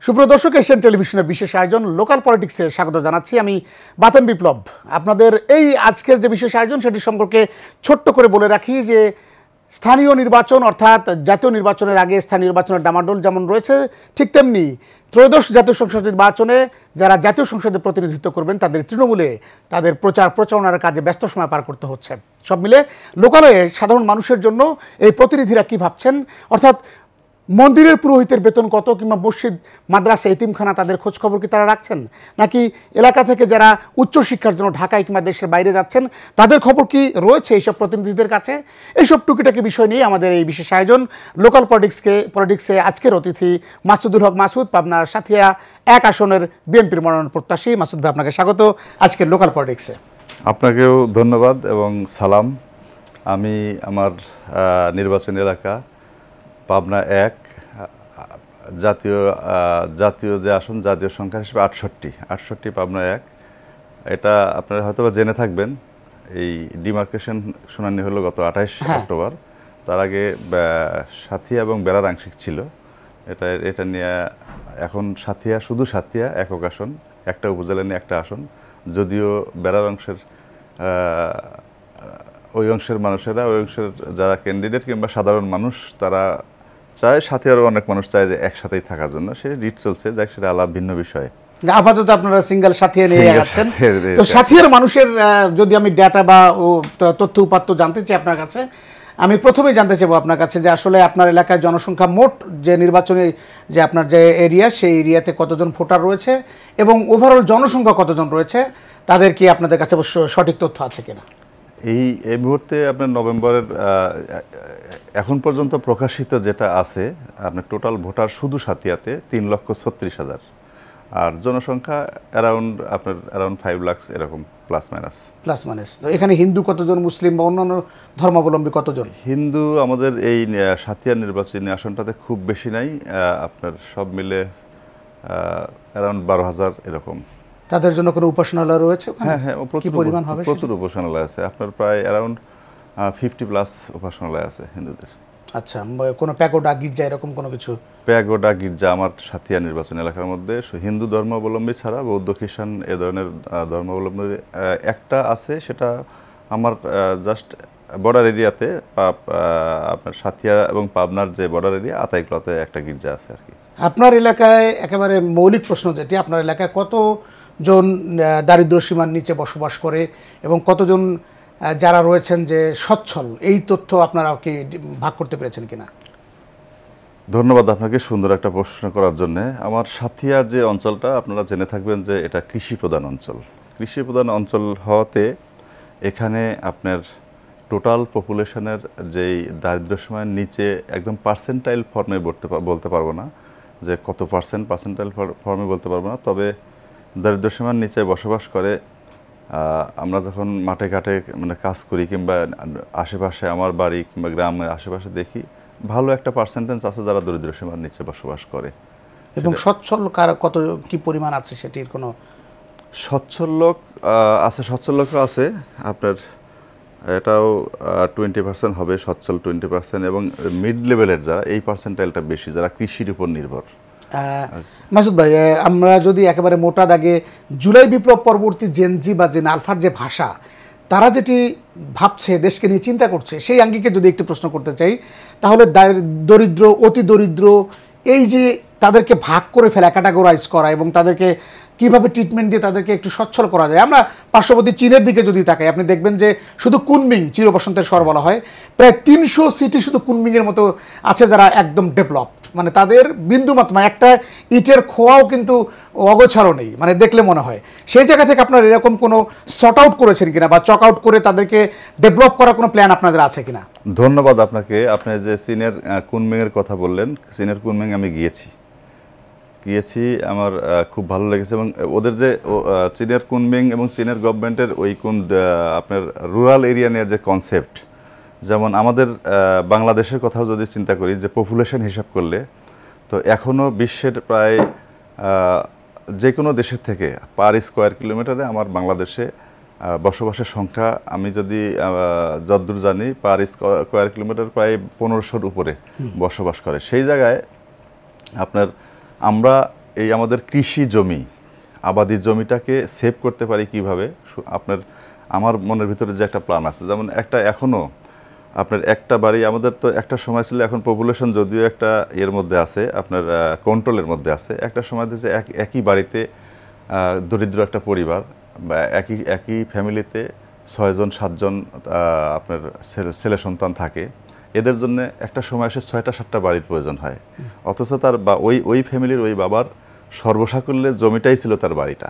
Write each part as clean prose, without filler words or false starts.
সুপ্রিয় দর্শক, এশিয়ান টেলিভিশনের বিশেষ আয়োজন লোকাল পলিটিক্সে স্বাগত জানাচ্ছি। আমি বাতেন বিপ্লব। আপনাদের এই আজকের যে বিশেষ আয়োজন সেটি সম্পর্কে ছোট্ট করে বলে রাখি যে স্থানীয় নির্বাচন অর্থাৎ জাতীয় নির্বাচনের আগে স্থানীয় নির্বাচনের ডামাডোল যেমন রয়েছে, ঠিক তেমনি ত্রয়োদশ জাতীয় সংসদ নির্বাচনে যারা জাতীয় সংসদে প্রতিনিধিত্ব করবেন তাদের তৃণমূলে তাদের প্রচারণার কাজে ব্যস্ত সময় পার করতে হচ্ছে। সব মিলে লোকালে সাধারণ মানুষের জন্য এই প্রতিনিধিরা কী ভাবছেন, অর্থাৎ মন্দিরের পুরোহিতের বেতন কত, কিংবা মসজিদ মাদ্রাসা এতিমখানা তাদের খোঁজখবর কি তারা রাখছেন, নাকি এলাকা থেকে যারা উচ্চশিক্ষার জন্য ঢাকায় কিংবা দেশের বাইরে যাচ্ছেন তাদের খবর কি রয়েছে এইসব প্রতিনিধিদের কাছে? এইসব টুকিটাকি বিষয় নিয়ে আমাদের এই বিশেষ আয়োজন লোকাল পলিটিক্সে আজকের অতিথি মাসুদুল হক মাসুদ, পাবনা সাথিয়া 1 আসনের বিএনপির মনোনয়ন প্রত্যাশী। মাসুদ ভাই, আপনাকে স্বাগত আজকের লোকাল পলিটিক্সে। আপনাকেও ধন্যবাদ এবং সালাম। আমি আমার নির্বাচনী এলাকা পাবনা 1 জাতীয় যে আসন, জাতীয় সংখ্যা হিসেবে 68 পাবনা 1। এটা আপনারা হয়তো বা জেনে থাকবেন, এই ডিমার্কেশন শুনানি হলো গত 28 অক্টোবর। তার আগে সাথিয়া এবং বেড়ার আংশিক ছিল। এটা নিয়ে এখন শুধু সাথিয়া একক আসন, একটা উপজেলা নিয়ে একটা আসন। যদিও বেড়ার অংশের ওই অংশের মানুষেরা, ওই অংশের যারা ক্যান্ডিডেট কিংবা সাধারণ মানুষ, তারা চায়, সাথিয়ারও অনেক মানুষ চায় যে একসাথেই থাকার জন্য। সে রিট চলছে, যাক সেটা আলাদা ভিন্ন বিষয়। আপাতত আপনারা সিঙ্গেল সাথিয়া নিয়ে যাচ্ছেন। তো সাথিয়ার মানুষের যদি আমি ডাটা বা তথ্য উপাত্ত জানতে চাই আপনার কাছে, আমি প্রথমেই জানতে চাইবো আপনার কাছে যে আসলে আপনার এলাকায় জনসংখ্যা মোট যে নির্বাচনী যে আপনার যে এরিয়া, সেই এরিয়াতে কতজন ভোটার রয়েছে এবং ওভারঅল জনসংখ্যা কতজন রয়েছে, তাদের কি আপনাদের কাছে সঠিক তথ্য আছে কিনা? এই মুহূর্তে আপনার নভেম্বরের এখন পর্যন্ত প্রকাশিত যেটা আছে, আপনার টোটাল ভোটার শুধু সাথিয়াতে 3,36,000, আর জনসংখ্যা অ্যারাউন্ড 5 লাখ এরকম প্লাস মাইনাস। তো এখানে হিন্দু কতজন, মুসলিম বা অন্যান্য ধর্মাবলম্বী কতজন? হিন্দু আমাদের এই সাথিয়া নির্বাচনী আসনটাতে খুব বেশি নাই, আপনার সব মিলে অ্যারাউন্ড 12,000 এরকম। তাদের জন্য কোনো উপাসনালয় রয়েছে? হ্যাঁ, প্রচুর উপাসনালয় আছে। আপনার প্রায় অ্যারাউন্ড 50+ উপাসনালয় আছে হিন্দুদের। আচ্ছা, কোনো প্যাগোডা, গির্জা এরকম কোনো কিছু? প্যাগোডা, গির্জা আমার সাথিয়া নির্বাচন এলাকার মধ্যে হিন্দু ধর্মাবলম্বী ছাড়া বৌদ্ধ, খ্রিস্টান এ ধরনের ধর্মাবলম্বী একটা আছে। সেটা আমার জাস্ট বর্ডার এরিয়াতে, আপনার সাথিয়া এবং পাবনার যে বর্ডার এরিয়া, আতাইকুলাতে একটা গির্জা আছে আর কি। আপনার এলাকায় একেবারে মৌলিক প্রশ্ন যেটি, আপনার এলাকায় কতজন দারিদ্র্য সীমার নিচে বসবাস করে এবং কতজন যারা রয়েছেন যে সচ্ছল, এই তথ্য আপনারা কি ভাগ করতে পেরেছেন কিনা? ধন্যবাদ আপনাকে সুন্দর একটা প্রশ্ন করার জন্য। আমার সাথিয়া যে অঞ্চলটা, আপনারা জেনে থাকবেন যে এটা কৃষি প্রধান অঞ্চল হওয়াতে এখানে আপনার টোটাল পপুলেশনের যেই দারিদ্র্য সীমার নিচে একদম পার্সেন্টাইল ফর্মে বলতে পারবো না যে কত পার্সেন্টাইল ফর্মে বলতে পারবো না, তবে দারিদ্র্য সীমার নিচে বসবাস করে। আমরা যখন মাঠে ঘাটে মানে কাজ করি কিংবা আশেপাশে আমার বাড়ি কিংবা গ্রামের আশেপাশে দেখি, ভালো একটা পার্সেন্টেজ আছে যারা দরিদ্র সীমার নিচে বসবাস করে। এবং সচ্ছল কত কি পরিমাণ আছে সেটির কোনো? সচ্ছল লোক আছে আপনার, এটাও 20% হবে সচ্ছল, 20%। এবং মিড লেভেলের যারা, এই পার্সেন্টাইলটা বেশি, যারা কৃষির উপর নির্ভর। মাসুদ ভাই, আমরা যদি একেবারে মোটা দাগে জুলাই বিপ্লব পরবর্তী জেনজি বা জেন আলফার যে ভাষা, তারা যেটি ভাবছে, দেশকে নিয়ে চিন্তা করছে, সেই আঙ্গিকে যদি একটু প্রশ্ন করতে চাই, তাহলে দরিদ্র, অতি দরিদ্র, এই যে তাদেরকে ভাগ করে ফেলা, ক্যাটাগরাইজ করা এবং তাদেরকে কীভাবে ট্রিটমেন্ট দিয়ে তাদেরকে একটু সচ্ছল করা যায়। আমরা পার্শ্ববর্তী চীনের দিকে যদি তাকাই, আপনি দেখবেন যে শুধু কুনমিং, চিরবসন্তের শহর বলা হয়, প্রায় 300 সিটি শুধু কুনমিংয়ের মতো আছে যারা একদম ডেভেলপড, মানে তাদের বিন্দুমাত্র একটা ইটের খোয়াও কিন্তু অগোছালো নেই, মানে দেখলে মনে হয়। সেই জায়গা থেকে আপনারা এরকম কোনো সর্ট আউট করেছেন কিনা বা চক আউট করে তাদেরকে ডেভেলপ করার কোনো প্ল্যান আপনাদের আছে কিনা? ধন্যবাদ আপনাকে। আপনি যে চীনের কুনমিংয়ের কথা বললেন, চীনের কুনমিং আমি গিয়েছি, আমার খুব ভালো লেগেছে। এবং ওদের যে চীনের কুনমিং এবং চীনের গভর্নমেন্টের ওই আপনার রুরাল এরিয়া নিয়ে যে কনসেপ্ট, যেমন আমাদের বাংলাদেশের কথাও যদি চিন্তা করি, যে পপুলেশন হিসাব করলে তো এখনও বিশ্বের প্রায় যে কোনো দেশের থেকে পার স্কোয়ার কিলোমিটারে আমার বাংলাদেশে বসবাসের সংখ্যা, আমি যদি যতদূর জানি, পার স্কোয়ার কিলোমিটার প্রায় 1500-র উপরে বসবাস করে। সেই জায়গায় আপনার আমরা এই আমাদের কৃষি জমি, আবাদি জমিটাকে সেভ করতে পারি কিভাবে, আমার মনের ভিতরে যে একটা প্ল্যান আছে, যেমন একটা এখনও আপনার একটা বাড়ি, আমাদের তো একটা সময় ছিল, এখন পপুলেশন যদিও একটা এর মধ্যে আছে, আপনার কন্ট্রোলের মধ্যে আছে, একটা সময় দিয়েছে একই বাড়িতে দরিদ্র একটা পরিবার বা একই ফ্যামিলিতে 6জন 7জন আপনার ছেলে সন্তান থাকে, এদের জন্য একটা সময় এসে 6টা 7টা বাড়ির প্রয়োজন হয়, অথচ তার বা ওই ফ্যামিলির ওই বাবার সর্বসাকুল্যে জমিটাই ছিল তার বাড়িটা।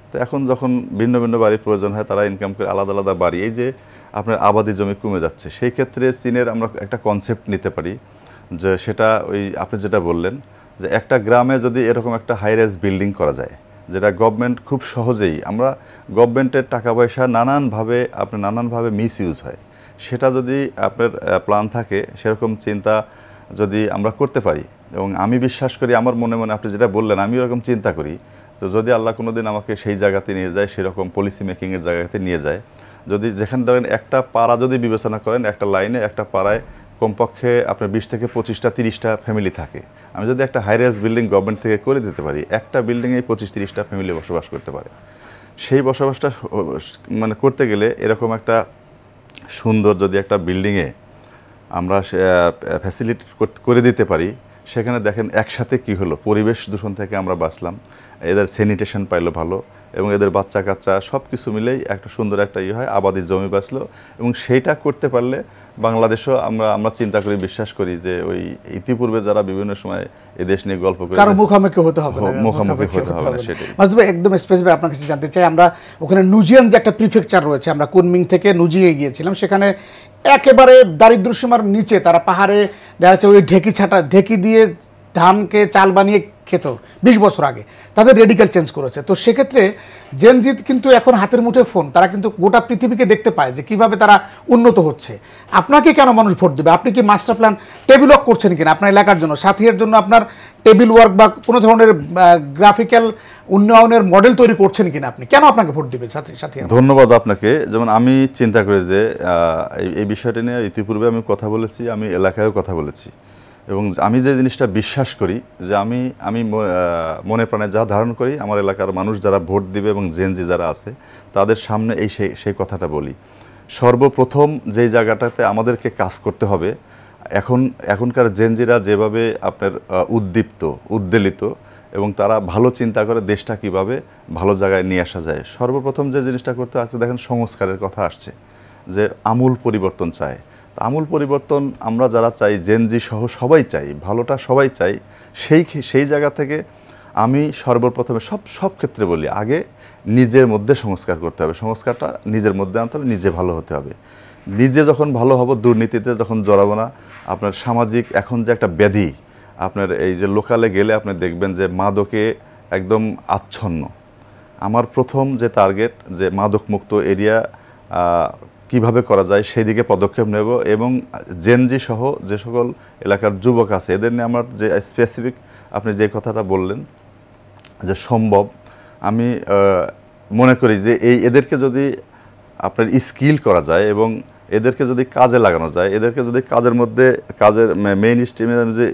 তো এখন যখন ভিন্ন ভিন্ন বাড়ির প্রয়োজন হয়, তারা ইনকাম করে আলাদা আলাদা বাড়ি, এই যে আপনার আবাদি জমি কমে যাচ্ছে, সেই ক্ষেত্রে চীনের আমরা একটা কনসেপ্ট নিতে পারি, যে সেটা ওই আপনি যেটা বললেন যে একটা গ্রামে যদি এরকম একটা হাই রাইজ বিল্ডিং করা যায়, যেটা গভর্নমেন্ট খুব সহজেই, আমরা গভর্নমেন্টের টাকা পয়সা নানানভাবে মিস ইউজ হয়, সেটা যদি আপনার প্ল্যান থাকে, সেরকম চিন্তা যদি আমরা করতে পারি, এবং আমি বিশ্বাস করি, আমার মনে মনে আপনি যেটা বললেন আমি এরকম চিন্তা করি, তো যদি আল্লাহ কোনো দিন আমাকে সেই জায়গাতে নিয়ে যায়, সেরকম পলিসি মেকিংয়ের জায়গাতে নিয়ে যায়, যদি যেখানে ধরেন একটা পাড়া যদি বিবেচনা করেন, একটা লাইনে একটা পাড়ায় কমপক্ষে আপনার 20 থেকে 25টা 30টা ফ্যামিলি থাকে, আমি যদি একটা হাই রাইজ বিল্ডিং গভর্নমেন্ট থেকে করে দিতে পারি, একটা বিল্ডিংয়েই 25-30টা ফ্যামিলি বসবাস করতে পারে, সেই বসবাসটা মানে করতে গেলে এরকম একটা সুন্দর যদি একটা বিল্ডিংয়ে আমরা ফ্যাসিলিটি করে দিতে পারি, সেখানে দেখেন একসাথে কি হলো, পরিবেশ দূষণ থেকে আমরা বাঁচলাম, এদের স্যানিটেশন পাইলো ভালো, এবং এদের বাচ্চা কাচ্চা সব কিছু মিলেই একটা সুন্দর একটা হয়, আবাদি জমি বাঁচলো, এবং সেইটা করতে পারলে বাংলাদেশও আমরা চিন্তা করি, বিশ্বাস করি যে ওই ইতিপূর্বে যারা বিভিন্ন সময় এই দেশ নিয়ে গল্প করে, কারো মুখোমুখি হতে হবে না, সেটাই। মাসুদ ভাই, একদম স্পেসিফিক আপনার কাছে জানতে চাই, আমরা ওখানে নুজিয়ান যে একটা প্রিফেকচার রয়েছে, আমরা কুনমিং থেকে নুজিয়ে গিয়েছিলাম, সেখানে একেবারে দারিদ্র্যসীমার নিচে তারা পাহাড়ে দেখা যাচ্ছে ওই ঢেকি দিয়ে ধানকে চাল বানিয়ে খেত 20 বছর আগে, তাদের রেডিক্যাল চেঞ্জ করেছে। তো সেক্ষেত্রে জেনজিত কিন্তু এখন হাতের মুঠে ফোন, তারা কিন্তু গোটা পৃথিবীকে দেখতে পায় যে কিভাবে তারা উন্নত হচ্ছে। আপনাকে কেন মানুষ ভোট দেবে? আপনি কি মাস্টার প্ল্যান টেবিল ওয়ার্ক করছেন কিনা আপনার এলাকার জন্য, সাথীর জন্য আপনার টেবিল ওয়ার্ক বা কোনো ধরনের গ্রাফিক্যাল উন্নয়নের মডেল তৈরি করছেন কিনা? আপনি কেন আপনাকে ভোট দেবে সাথী? ধন্যবাদ আপনাকে। যেমন আমি চিন্তা করি যে এই বিষয়টা নিয়ে ইতিপূর্বে আমি কথা বলেছি, আমি এলাকায়ও কথা বলেছি, এবং আমি যে জিনিসটা বিশ্বাস করি, যে আমি মনে প্রাণে যা ধারণ করি, আমার এলাকার মানুষ যারা ভোট দিবে এবং জেনজি যারা আছে তাদের সামনে সেই কথাটা বলি। সর্বপ্রথম যেই জায়গাটাতে আমাদেরকে কাজ করতে হবে, এখনকার জেনজিরা যেভাবে আপনার উদ্বেলিত এবং তারা ভালো চিন্তা করে দেশটা কিভাবে ভালো জায়গায় নিয়ে আসা যায়, সর্বপ্রথম যে জিনিসটা করতে আসছে, দেখেন সংস্কারের কথা আসছে, যে আমূল পরিবর্তন চায়। আমূল পরিবর্তন আমরা যারা চাই, জেনজি সহ সবাই চাই, ভালোটা সবাই চাই, সেই জায়গা থেকে আমি সর্বপ্রথমে সব ক্ষেত্রে বলি, আগে নিজের মধ্যে সংস্কার করতে হবে, সংস্কারটা নিজের মধ্যে আনতে হবে, নিজে ভালো হতে হবে। নিজে যখন ভালো হব, দুর্নীতিতে যখন জড়াবো না, আপনার সামাজিক এখন যে একটা ব্যাধি, আপনার এই যে লোকালে গেলে আপনি দেখবেন যে মাদকে একদম আচ্ছন্ন। আমার প্রথম যে টার্গেট, যে মাদক মুক্ত এরিয়া কিভাবে করা যায় সেই দিকে পদক্ষেপ নেব, এবং জেনজি সহ যে সকল এলাকার যুবক আছে এদের নিয়ে আমার যে স্পেসিফিক আপনি যে কথাটা বললেন যে সম্ভব, আমি মনে করি যে এদেরকে যদি আপনার স্কিল করা যায় এবং এদেরকে যদি কাজে লাগানো যায়, এদেরকে যদি কাজের মেইন স্ট্রিমে যে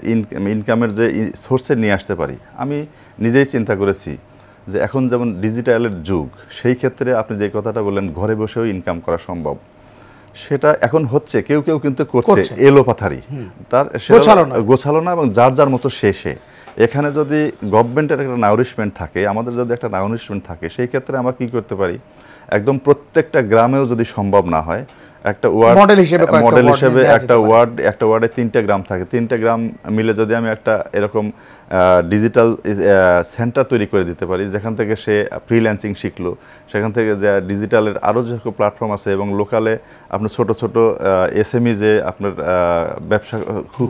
ইনকামের যে সোর্সে নিয়ে আসতে পারি। আমি নিজেই চিন্তা করেছি যে এখন যেমন ডিজিটালের যুগ, সেই ক্ষেত্রে আপনি যে কথাটা বললেন ঘরে বসেও ইনকাম করা সম্ভব, সেটা এখন হচ্ছে, কেউ কিন্তু করছে এলোপাথারি, তার গোছালো না, এবং যার মতো শেষে। এখানে যদি গভর্নমেন্টের একটা নাউরিশমেন্ট থাকে, আমাদের যদি একটা নাউরিশমেন্ট থাকে, সেই ক্ষেত্রে আমরা কি করতে পারি, একদম প্রত্যেকটা গ্রামেও যদি সম্ভব না হয়, একটা মডেল হিসেবে একটা ওয়ার্ডে 3টে গ্রাম থাকে, 3টে গ্রাম মিলে যদি আমি একটা এরকম ডিজিটাল সেন্টার তৈরি করে দিতে পারি, যেখান থেকে সে ফ্রিল্যান্সিং শিখলো, সেখান থেকে যে ডিজিটালের আরও যে প্ল্যাটফর্ম আছে, এবং লোকালে আপনার ছোট এসএমই যে আপনার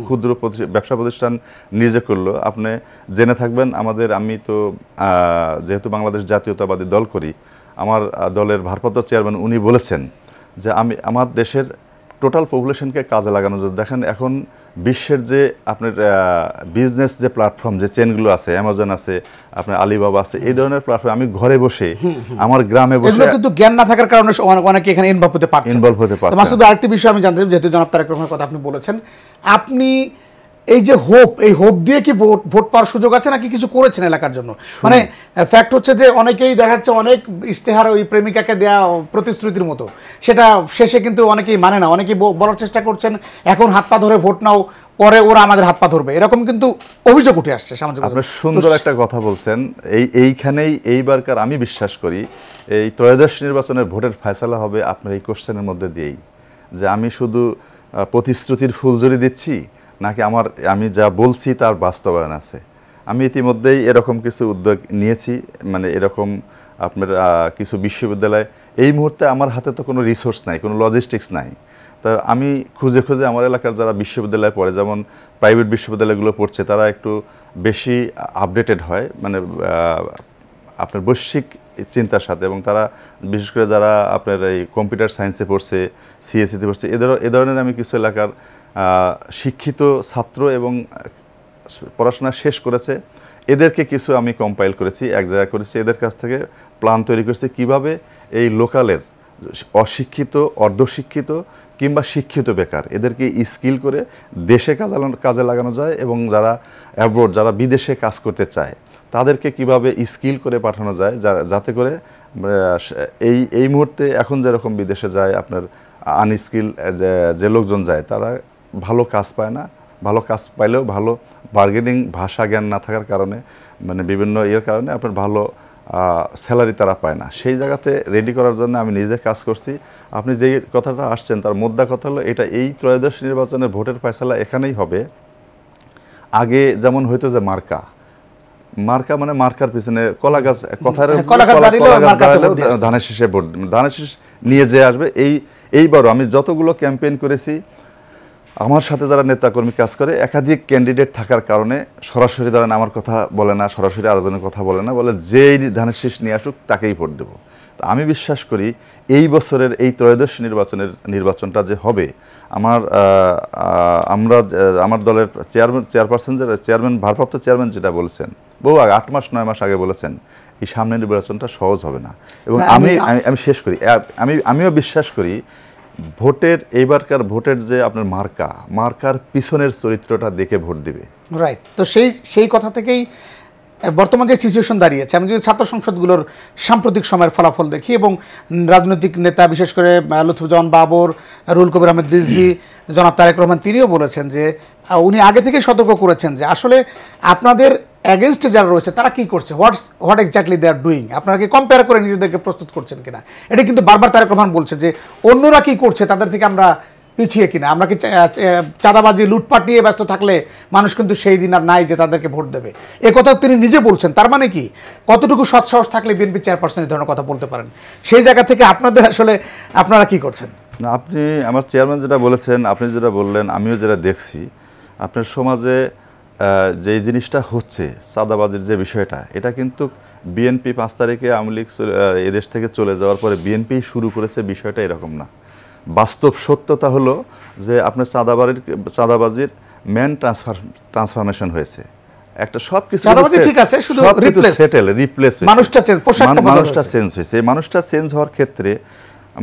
ক্ষুদ্র ব্যবসা প্রতিষ্ঠান নিজে করলো, আপনি জেনে থাকবেন আমি তো যেহেতু বাংলাদেশ জাতীয়তাবাদী দল করি, আমার দলের ভারপ্রাপ্ত চেয়ারম্যান উনি বলেছেন যে আমার দেশের টোটাল পপুলেশনকে কাজে লাগানো যায়। দেখেন এখন বিশ্বের যে আপনার বিজনেস যে প্ল্যাটফর্ম, যে চেনগুলো আছে, অ্যামাজন আছে, আপনার আলিবাবা আছে, এই ধরনের প্ল্যাটফর্ম আমি ঘরে বসে আমার গ্রামে বসে, কিন্তু জ্ঞান না থাকার কারণে অনেকে এখানে ইনভলভ হতে পারছে। মাসুদ, আরেকটি বিষয় আমি জানতে চাই, যেহেতু জনাব তারেক রহমানের কথা আপনি বলেছেন, আপনি এই যে এই হোপ দিয়ে কি ভোট পাওয়ার সুযোগ আছে নাকি কিছু করেছেন এলাকার জন্য? মানে ফ্যাক্ট হচ্ছে যে অনেকেই দেখা যাচ্ছে অনেক ইশতেহার ওই প্রেমিকাকে দেয়া প্রতিশ্রুতির মতো, সেটা শেষে কিন্তু অনেকেই মানে না, অনেকেই বলার চেষ্টা করছেন এখন হাত পা ধরে ভোট নাও, পরে ওরা আমাদের হাত পা ধরবে, এরকম কিন্তু অভিযোগ উঠে আসছে সামাজিক। আপনি সুন্দর একটা কথা বলছেন। এইখানেই এইবারকার আমি বিশ্বাস করি এই ত্রয়োদশ নির্বাচনের ভোটের ফয়সালা হবে আপনার এই কোশ্চেনের মধ্যে দিয়েই, যে আমি শুধু প্রতিশ্রুতির ফুলঝুরি দিচ্ছি নাকি আমি যা বলছি তার বাস্তবায়ন আছে। আমি ইতিমধ্যেই এরকম কিছু উদ্যোগ নিয়েছি, মানে এরকম আপনার কিছু বিশ্ববিদ্যালয়, এই মুহূর্তে আমার হাতে তো কোনো রিসোর্স নাই, কোনো লজিস্টিক্স নাই, তা আমি খুঁজে খুঁজে আমার এলাকার যারা বিশ্ববিদ্যালয়ে পড়ে, যেমন প্রাইভেট বিশ্ববিদ্যালয়গুলো পড়ছে, তারা একটু বেশি আপডেটেড হয় মানে আপনার বৈশ্বিক চিন্তার সাথে, এবং তারা বিশেষ করে যারা আপনার এই কম্পিউটার সায়েন্সে পড়ছে, সিএসসিতে পড়ছে, এ ধরনের আমি কিছু এলাকার শিক্ষিত ছাত্র এবং পড়াশোনা শেষ করেছে এদেরকে কিছু আমি কম্পাইল করেছি, এক জায়গায় করেছি, এদের কাছ থেকে প্ল্যান তৈরি করেছি কিভাবে এই লোকালের অশিক্ষিত, অর্ধশিক্ষিত কিংবা শিক্ষিত বেকার এদেরকে স্কিল করে দেশে কাজে লাগানো যায়, এবং যারা অ্যাব্রোড, যারা বিদেশে কাজ করতে চায় তাদেরকে কিভাবে স্কিল করে পাঠানো যায়, যাতে করে এই মুহূর্তে এখন যেরকম বিদেশে যায় আপনার আনস্কিল যে লোকজন যায়, তারা ভালো কাজ পায় না, ভালো কাজ পাইলেও ভালো বার্গেনিং ভাষা জ্ঞান না থাকার কারণে, মানে বিভিন্ন কারণে আপনার ভালো স্যালারি তারা পায় না। সেই জায়গাতে রেডি করার জন্য আমি নিজে কাজ করছি। আপনি যেই কথাটা আসছেন তার মোদ্দা কথা হলো এটা, এই ত্রয়োদশ নির্বাচনের ভোটের ফয়সালা এখানেই হবে। আগে যেমন হইতো যে মার্কা মানে মার্কার পিছনে কলা গাছ, কথার ধানের শীষে ভোট, ধানের শীষ নিয়ে যে আসবে। এইবারও আমি যতগুলো ক্যাম্পেইন করেছি, আমার সাথে যারা নেতাকর্মী কাজ করে, একাধিক ক্যান্ডিডেট থাকার কারণে সরাসরি ধরেন আমার কথা বলে না, সরাসরি আরেকজনের কথা বলে না, বলে যেই ধানের শীষ নিয়ে আসুক তাকেই ভোট দেবো। তো আমি বিশ্বাস করি এই বছরের এই ত্রয়োদশ নির্বাচনটা যে হবে, আমার দলের চেয়ারম্যান ভারপ্রাপ্ত চেয়ারম্যান যেটা বলছেন বহু আগে 8 মাস 9 মাস আগে বলেছেন, এই সামনের নির্বাচনটা সহজ হবে না। এবং আমি শেষ করি, আমিও বিশ্বাস করি এইবারকার ভোটের যে আপনার মার্কার পিছনের চরিত্রটা দেখে ভোট দিবে। রাইট। তো সেই কথা থেকেই বর্তমান যে সিচুয়েশন দাঁড়িয়েছে, আমি যদি ছাত্র সংসদগুলোর সাম্প্রতিক সময়ের ফলাফল দেখি এবং রাজনৈতিক নেতা বিশেষ করে লুৎফুজ্জামান বাবর, রুহুল কবির আহমেদ রিজভী, জনাব তারেক রহমান, তিনিও বলেছেন যে উনি আগে থেকে সতর্ক করেছেন যে আসলে আপনাদের অ্যাগেনস্টে যারা রয়েছে তারা কি করছে, what exactly they are doing, আপনারা কি কম্পেয়ার করে নিজেদেরকে প্রস্তুত করছেন কিনা। এটা কিন্তু বারবার তারেক রহমান বলছে যে অন্যরা কি করছে তাদের থেকে আমরা পিছিয়ে কিনা, আমরা কি চাঁদাবাজি লুটপাট নিয়ে ব্যস্ত থাকলে মানুষ কিন্তু সেই দিন আর নাই যে তাদেরকে ভোট দেবে, এ কথা তিনি নিজে বলছেন। তার মানে কি, কতটুকু সৎসাহস থাকলে বিএনপি চেয়ারপারসন এই ধরনের কথা বলতে পারেন, সেই জায়গা থেকে আপনারা কি করছেন? আপনি আমার চেয়ারম্যান যেটা বলেছেন, আপনি যেটা বললেন, আমিও যেটা দেখছি আপনার সমাজে যে জিনিসটা হচ্ছে চাঁদাবাজির যে বিষয়টা, এটা কিন্তু বিএনপি 5 তারিখে আওয়ামী লীগ এদেশ থেকে চলে যাওয়ার পরে বিএনপি শুরু করেছে, বিষয়টা এরকম না। বাস্তব সত্যতা হলো যে আপনার চাঁদাবাজির ম্যান ট্রান্সফরমেশন হয়েছে, একটা সবকিছু মানুষটা চেঞ্জ হয়েছে। এই মানুষটা চেঞ্জ হওয়ার ক্ষেত্রে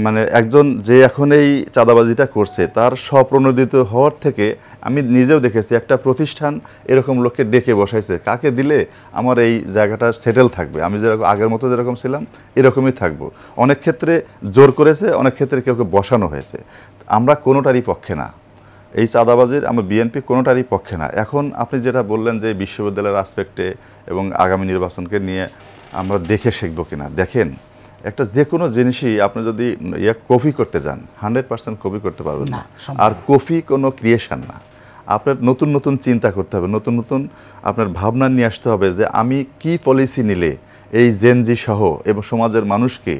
মানে একজন যে এখন এই চাঁদাবাজিটা করছে তার স্বপ্রণোদিত হওয়ার থেকে আমি নিজেও দেখেছি একটা প্রতিষ্ঠান এরকম লোককে ডেকে বসাইছে, কাকে দিলে আমার এই জায়গাটা সেটেল থাকবে, আমি যেরকম আগের মতো যেরকম ছিলাম এরকমই থাকবো। অনেক ক্ষেত্রে জোর করেছে, অনেক ক্ষেত্রে কেউকে বসানো হয়েছে। আমরা কোনোটারই পক্ষে না, এই চাঁদাবাজির আমরা বিএনপি কোনোটারই পক্ষে না। এখন আপনি যেটা বললেন যে বিশ্ববিদ্যালয়ের আসপেক্টে এবং আগামী নির্বাচনকে নিয়ে আমরা দেখে শিখবো কিনা, দেখেন একটা যে কোনো জিনিসই আপনি যদি কপি করতে যান 100% কপি করতে পারবেন না। আর কপি কোনো ক্রিয়েশন না, আপনার নতুন নতুন চিন্তা করতে হবে, নতুন নতুন আপনার ভাবনা নিয়ে আসতে হবে যে আমি কি পলিসি নিলে এই জেনজি সহ এবং সমাজের মানুষকে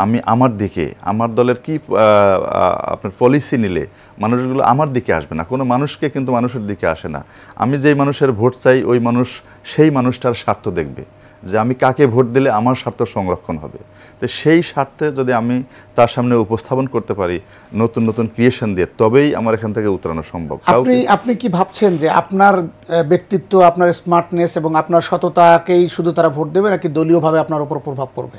আমি আমার দিকে, আমার দলের কি আপনার পলিসি নিলে মানুষগুলো আমার দিকে আসবে না। কোনো মানুষকে কিন্তু মানুষের দিকে আসে না। আমি যেই মানুষের ভোট চাই ওই মানুষ সেই মানুষটার স্বার্থ দেখবে, যে আমি কাকে ভোট দিলে আমার স্বার্থ সংরক্ষণ হবে। তো সেই স্বার্থে যদি আমি তার সামনে উপস্থাপন করতে পারি নতুন নতুন ক্রিয়েশন দিয়ে, তবেই আমার এখান থেকে উতরানো সম্ভব। আপনি কি ভাবছেন যে আপনার ব্যক্তিত্ব, আপনার স্মার্টনেস এবং আপনার সততাকেই শুধু তারা ভোট দেবে, নাকি দলীয়ভাবে আপনার উপর প্রভাব পড়বে?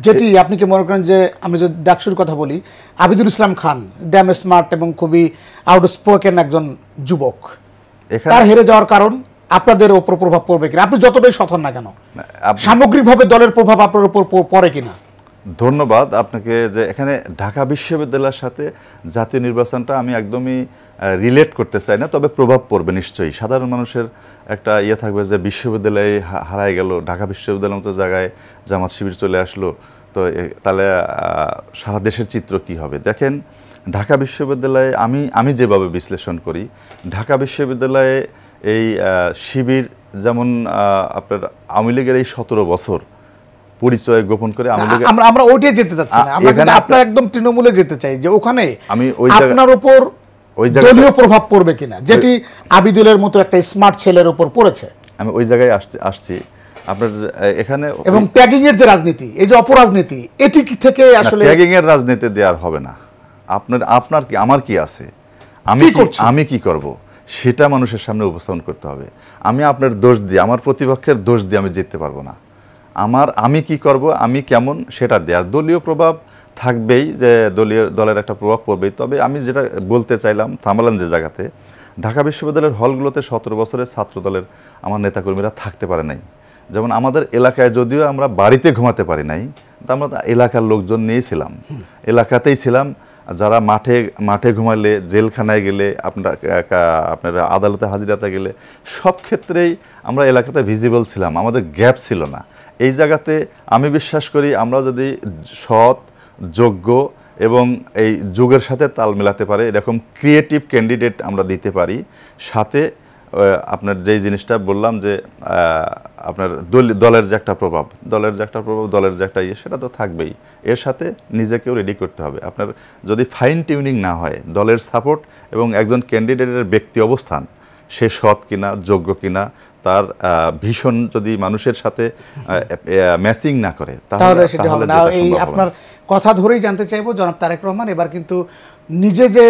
যেটি আপনি কি মনে করেন যে, আমি যদি ডাকসুর কথা বলি, আবিদুল ইসলাম খান ড্যাম স্মার্ট এবং খুবই আউটস্পোকেন একজন যুবক, তার হেরে যাওয়ার কারণ আপনাদের উপর প্রভাব পড়বে কিনা, আপনি যতটাই সথন না কেন, সামগ্রিকভাবে দলের প্রভাব আপনার উপর পড়ে কিনা? ধন্যবাদ আপনাকে। যে এখানে ঢাকা বিশ্ববিদ্যালয়ের সাথে জাতীয় নির্বাচনটা আমি একদমই রিলেট করতে চাই না, তবে প্রভাব পড়বে নিশ্চয়ই। সাধারণ মানুষের একটা ইয়ে থাকবে যে বিশ্ববিদ্যালয়ে হারায় গেল, ঢাকা বিশ্ববিদ্যালয়ের মতো জায়গায় জামাত শিবির চলে আসলো, তো তাহলে সারা দেশের চিত্র কি হবে? দেখেন, ঢাকা বিশ্ববিদ্যালয়ে আমি যেভাবে বিশ্লেষণ করি, ঢাকা বিশ্ববিদ্যালয়ে এই শিবির যেমন আপনার আওয়ামী লীগের এই 17 বছর পরিচয় গোপন করে আমরা ওইটাই যেতে চাচ্ছি না, আমরা আপনার একদম তৃণমূলে যেতে চাই যে ওখানে আমি ওই আপনার উপর দলীয় প্রভাব পড়বে কিনা, যেটি আবিদুলের মতো একটা স্মার্ট ছেলের উপর পড়েছে। আমি ওই জায়গায় আসছি আপনার এখানে। এবং ট্যাগিং এর যে রাজনীতি, এই যে অপরাজনীতি, এটি কি থেকে আসলে ট্যাগিং এর রাজনীতি দেওয়ার হবে না। আপনার কি আমার কি আছে, আমি কি করব সেটা মানুষের সামনে উপস্থাপন করতে হবে। আমি আপনার দোষ দিয়ে, আমার প্রতিপক্ষের দোষ দিয়ে আমি জিততে পারবো না। আমি কি করব, আমি কেমন সেটা দেওয়ার দলীয় প্রভাব থাকবেই, যে দলের একটা প্রভাব পড়বেই। তবে আমি যেটা বলতে চাইলাম, থামালাম যে জায়গাতে, ঢাকা বিশ্ববিদ্যালয়ের হলগুলোতে 17 বছরের ছাত্র দলের আমার নেতাকর্মীরা থাকতে পারে নাই। যেমন আমাদের এলাকায় যদিও আমরা বাড়িতে ঘুমাতে পারি নাই, আমরা এলাকার লোকজন নিয়েছিলাম, এলাকাতেই ছিলাম। যারা মাঠে ঘুমালে, জেলখানায় গেলে, আপনারা আদালতে হাজিরাতে গেলে, সব ক্ষেত্রেই আমরা এলাকাতে ভিজিবল ছিলাম, আমাদের গ্যাপ ছিল না। এই জায়গাতে আমি বিশ্বাস করি আমরা যদি সৎ, যোগ্য এবং এই যুগের সাথে তাল মেলাতে পারে এরকম ক্রিয়েটিভ ক্যান্ডিডেট আমরা দিতে পারি, সাথে আপনার যেই জিনিসটা বললাম যে আপনার দলের যে একটা প্রভাব, দলের যে একটা ইয়ে, সেটা তো থাকবেই। এর সাথে নিজেকেও রেডি করতে হবে। আপনার যদি ফাইন টিউনিং না হয়, দলের সাপোর্ট এবং একজন ক্যান্ডিডেটের ব্যক্তি অবস্থান, সে সৎ কিনা, যোগ্য কিনা, তার ভীষণ যদি মানুষের সাথে ম্যাচিং না করে, তাহলে সেটা হবে না। এই আপনার কথা ধরেই জানতে চাইবো, জনাব তারেক রহমান এবার কিন্তু নিজে যে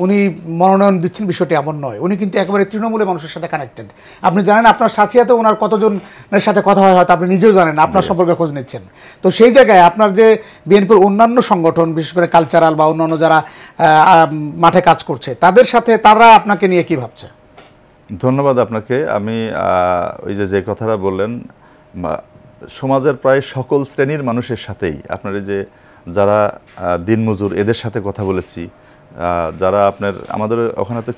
উনি মনোনয়ন দিচ্ছেন বিষয়টি এমন নয়, উনি কিন্তু একেবারে তৃণমূলের মানুষের সাথে কানেক্টেড। আপনি জানেন আপনার সাথিয়াতে ওনার কতজনের সাথে কথা হয় হয়তো আপনি নিজেও জানেন, আপনার সম্পর্কে খোঁজ নিচ্ছেন। তো সেই জায়গায় আপনার যে বিএনপির অন্যান্য সংগঠন, বিশেষ করে কালচারাল বা অন্যান্য যারা মাঠে কাজ করছে, তাদের সাথে তারা আপনাকে নিয়ে কি ভাবছে? ধন্যবাদ আপনাকে। আমি ওই যে কথাটা বললেন, সমাজের প্রায় সকল শ্রেণীর মানুষের সাথেই, আপনার এই যে যারা দিনমজুর, এদের সাথে কথা বলেছি। যারা আমাদের ওখানে তো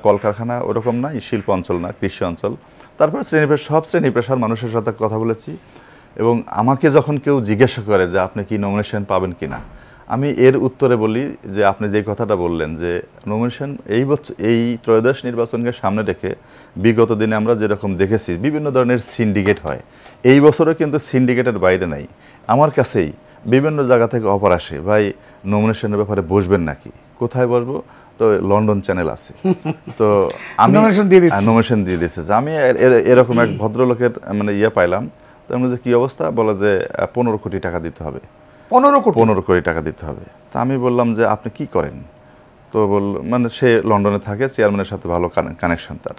কলকারখানা ওরকম নাই, শিল্প অঞ্চল না, কৃষি অঞ্চল। তারপরে সব শ্রেণী পেশার মানুষের সাথে কথা বলেছি। এবং আমাকে যখন কেউ জিজ্ঞাসা করে যে আপনি কি নমিনেশন পাবেন কিনা, আমি এর উত্তরে বলি যে আপনি যে কথাটা বললেন যে নমিনেশন এই ত্রয়োদশ নির্বাচনকে সামনে রেখে বিগত দিনে আমরা যেরকম দেখেছি বিভিন্ন ধরনের সিন্ডিকেট হয়, এই বছরও কিন্তু সিন্ডিকেটের বাইরে নাই। আমার কাছেই বিভিন্ন জায়গা থেকে অফার আসে, ভাই নমিনেশনের ব্যাপারে বসবেন নাকি? কোথায় বসবো? তো লন্ডন চ্যানেল আছে, তো আমি নমিনেশন দিয়ে দিচ্ছে। যে আমি এরকম এক ভদ্রলোকের পাইলাম, তার মধ্যে কি অবস্থা, বলে যে 15 কোটি টাকা দিতে হবে। 15 কোটি টাকা দিতে হবে। তা আমি বললাম যে আপনি কি করেন? তো সে লন্ডনে থাকে, চেয়ারম্যানের সাথে ভালো কানেকশন তার।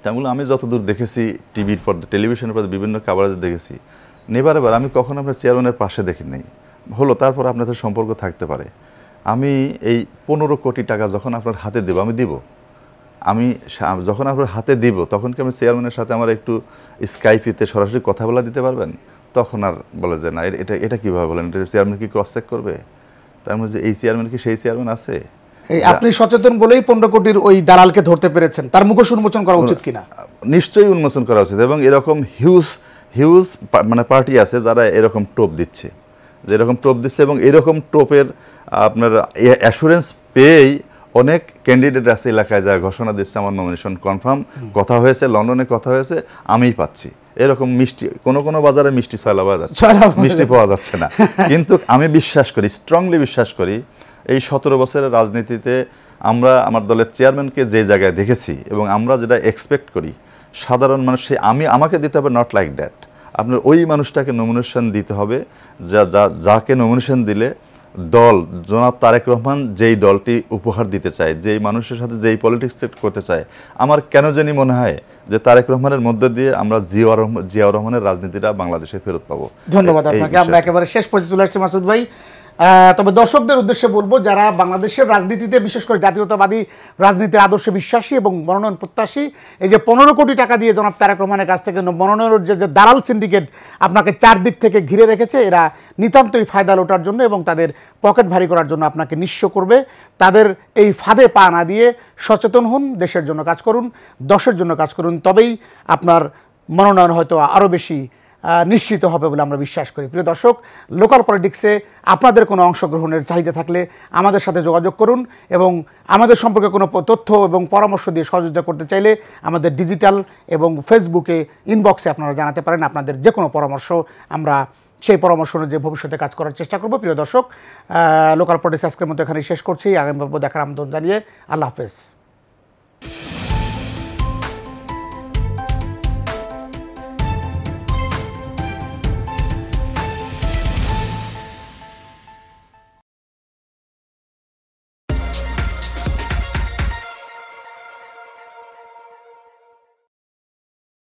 তা বললাম আমি যতদূর দেখেছি টিভির পর, টেলিভিশনের পর বিভিন্ন কাভারেজ দেখেছি, নেবার আমি কখনো আপনার চেয়ারম্যানের পাশে দেখি নাই। হলো তারপর আপনাদের সম্পর্ক থাকতে পারে। আমি এই 15 কোটি টাকা যখন আপনার হাতে দেবো, আমি যখন আপনার হাতে দিব, তখন কি আমি চেয়ারম্যানের সাথে আমার একটু স্কাইপিতে সরাসরি কথা বলা দিতে পারবেন? তখন আর বলে যে না, এটা কীভাবে বলেন, এটা চেয়ারম্যান কি ক্রস চেক করবে? তার মধ্যে এই চেয়ারম্যান কি সেই চেয়ারম্যান আছে? আপনি সচেতন বলেই 15 কোটির ওই দালালকে ধরতে পেরেছেন, তার মুখোশ উন্মোচন করা উচিত কিনা? নিশ্চয়ই উন্মোচন করা উচিত। এবং এরকম হিউজ পার্টি আছে যারা এরকম টোপ দিচ্ছে, এবং এরকম টোপের আপনার অ্যাসুরেন্স পেয়েই অনেক ক্যান্ডিডেট আছে এলাকায় যা ঘোষণা দিচ্ছে আমার নমিনেশন কনফার্ম, কথা হয়েছে, লন্ডনে কথা হয়েছে, আমিই পাচ্ছি। এরকম মিষ্টি কোনো বাজারে মিষ্টি ছয়লা পাওয়া যাচ্ছে, মিষ্টি পাওয়া যাচ্ছে না। কিন্তু আমি স্ট্রংলি বিশ্বাস করি এই 17 বছরের রাজনীতিতে আমরা আমার দলের চেয়ারম্যানকে যে জায়গায় দেখেছি এবং আমরা যেটা এক্সপেক্ট করি সাধারণ মানুষ, আমাকে দিতে হবে নট লাইক দ্যাট। আপনার ওই মানুষটাকে নমিনেশন দিতে হবে যাকে নমিনেশন দিলে দল, জনাব তারেক রহমান যেই দলটি উপহার দিতে চায়, যেই মানুষের সাথে যেই পলিটিক্স সেট করতে চায়, আমার কেন জানি মনে হয় যে তারেক রহমানের মধ্যে দিয়ে আমরা জিয়াউর রহমানের রাজনীতিটা বাংলাদেশে ফেরত পাবো। ধন্যবাদ আপনাকে। আমরা একেবারে শেষ পর্যায়ে চলে আসছি মাসুদ ভাই। তবে দর্শকদের উদ্দেশ্যে বলবো, যারা বাংলাদেশের রাজনীতিতে বিশেষ করে জাতীয়তাবাদী রাজনীতির আদর্শে বিশ্বাসী এবং মনোনয়ন প্রত্যাশী, এই যে 15 কোটি টাকা দিয়ে জনাব তারেক রহমানের কাছ থেকে মনোনয়নের যে দালাল সিন্ডিকেট আপনাকে চারদিক থেকে ঘিরে রেখেছে, এরা নিতান্তই ফায়দা লোটার জন্য এবং তাদের পকেট ভারী করার জন্য আপনাকে নিঃস্ব করবে। তাদের এই ফাঁদে পা না দিয়ে সচেতন হন, দেশের জন্য কাজ করুন, দশের জন্য কাজ করুন, তবেই আপনার মনোনয়ন হয়তো আরও বেশি নিশ্চিত হবে বলে আমরা বিশ্বাস করি। প্রিয় দর্শক, লোকাল পলিটিক্সে আপনাদের কোনো অংশগ্রহণের চাহিদা থাকলে আমাদের সাথে যোগাযোগ করুন এবং আমাদের সম্পর্কে কোনো তথ্য এবং পরামর্শ দিয়ে সহযোগিতা করতে চাইলে আমাদের ডিজিটাল এবং ফেসবুকে ইনবক্সে আপনারা জানাতে পারেন আপনাদের যে কোনো পরামর্শ। আমরা সেই পরামর্শ অনুযায়ী ভবিষ্যতে কাজ করার চেষ্টা করব। প্রিয় দর্শক, লোকাল পলিটিক্স আজকের মতো এখানে শেষ করছি। আগামী পর্ব দেখার আমন্ত্রণ জানিয়ে আল্লাহ হাফেজ।